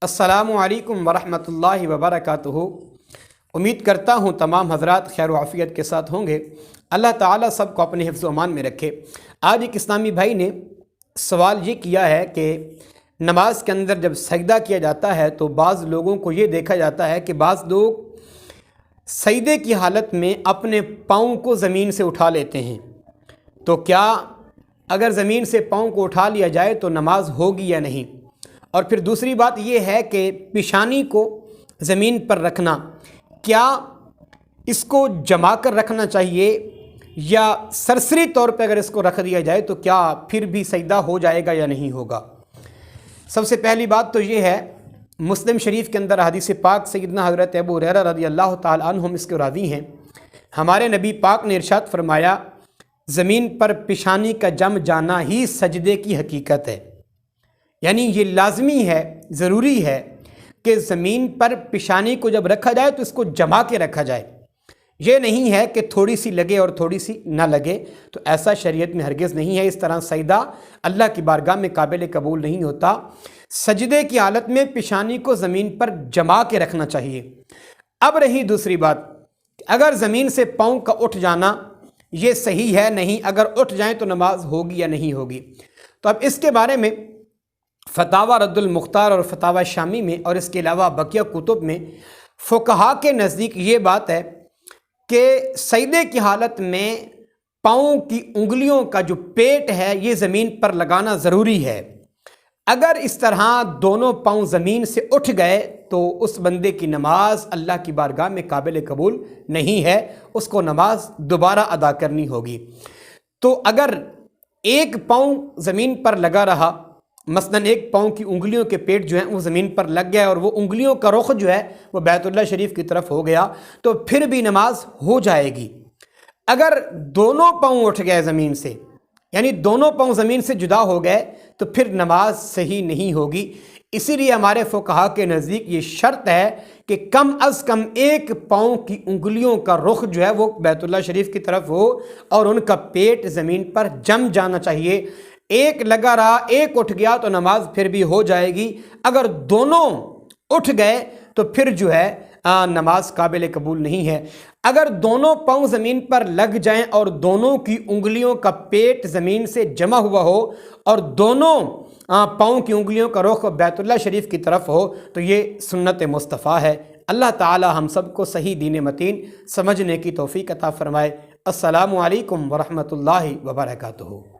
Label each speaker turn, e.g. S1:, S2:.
S1: السلام علیکم ورحمۃ اللہ وبرکاتہ۔ امید کرتا ہوں تمام حضرات خیر و عافیت کے ساتھ ہوں گے۔ اللہ تعالیٰ سب کو اپنے حفظ و امان میں رکھے۔ آج ایک اسلامی بھائی نے سوال یہ کیا ہے کہ نماز کے اندر جب سجدہ کیا جاتا ہے تو بعض لوگوں کو یہ دیکھا جاتا ہے کہ بعض لوگ سجدے کی حالت میں اپنے پاؤں کو زمین سے اٹھا لیتے ہیں، تو کیا اگر زمین سے پاؤں کو اٹھا لیا جائے تو نماز ہوگی یا نہیں؟ اور پھر دوسری بات یہ ہے کہ پیشانی کو زمین پر رکھنا، کیا اس کو جما کر رکھنا چاہیے یا سرسری طور پہ اگر اس کو رکھ دیا جائے تو کیا پھر بھی سجدہ ہو جائے گا یا نہیں ہوگا؟ سب سے پہلی بات تو یہ ہے، مسلم شریف کے اندر حدیث پاک سیدنا حضرت ابو ہریرہ رضی اللہ تعالی عنہم اس کے راوی ہیں، ہمارے نبی پاک نے ارشاد فرمایا زمین پر پیشانی کا جم جانا ہی سجدے کی حقیقت ہے۔ یعنی یہ لازمی ہے، ضروری ہے کہ زمین پر پیشانی کو جب رکھا جائے تو اس کو جما کے رکھا جائے، یہ نہیں ہے کہ تھوڑی سی لگے اور تھوڑی سی نہ لگے، تو ایسا شریعت میں ہرگز نہیں ہے۔ اس طرح سجدہ اللہ کی بارگاہ میں قابل قبول نہیں ہوتا۔ سجدے کی حالت میں پیشانی کو زمین پر جما کے رکھنا چاہیے۔ اب رہی دوسری بات، اگر زمین سے پاؤں کا اٹھ جانا یہ صحیح ہے نہیں، اگر اٹھ جائیں تو نماز ہوگی یا نہیں ہوگی؟ تو اب اس کے بارے میں فتاوی رد المختار اور فتاوی شامی میں اور اس کے علاوہ بقیہ کتب میں فقہا کے نزدیک یہ بات ہے کہ سجدے کی حالت میں پاؤں کی انگلیوں کا جو پیٹ ہے یہ زمین پر لگانا ضروری ہے۔ اگر اس طرح دونوں پاؤں زمین سے اٹھ گئے تو اس بندے کی نماز اللہ کی بارگاہ میں قابل قبول نہیں ہے، اس کو نماز دوبارہ ادا کرنی ہوگی۔ تو اگر ایک پاؤں زمین پر لگا رہا، مثلاً ایک پاؤں کی انگلیوں کے پیٹ جو ہیں وہ زمین پر لگ گیا اور وہ انگلیوں کا رخ جو ہے وہ بیت اللہ شریف کی طرف ہو گیا تو پھر بھی نماز ہو جائے گی۔ اگر دونوں پاؤں اٹھ گئے زمین سے، یعنی دونوں پاؤں زمین سے جدا ہو گئے تو پھر نماز صحیح نہیں ہوگی۔ اسی لیے ہمارے فقہا کے نزدیک یہ شرط ہے کہ کم از کم ایک پاؤں کی انگلیوں کا رخ جو ہے وہ بیت اللہ شریف کی طرف ہو اور ان کا پیٹ زمین پر جم جانا چاہیے۔ ایک لگا رہا، ایک اٹھ گیا تو نماز پھر بھی ہو جائے گی۔ اگر دونوں اٹھ گئے تو پھر جو ہے نماز قابل قبول نہیں ہے۔ اگر دونوں پاؤں زمین پر لگ جائیں اور دونوں کی انگلیوں کا پیٹ زمین سے جمع ہوا ہو اور دونوں پاؤں کی انگلیوں کا رخ بیت اللہ شریف کی طرف ہو تو یہ سنت مصطفیٰ ہے۔ اللہ تعالی ہم سب کو صحیح دین متین سمجھنے کی توفیق عطا فرمائے۔ السلام علیکم ورحمۃ اللہ وبرکاتہ۔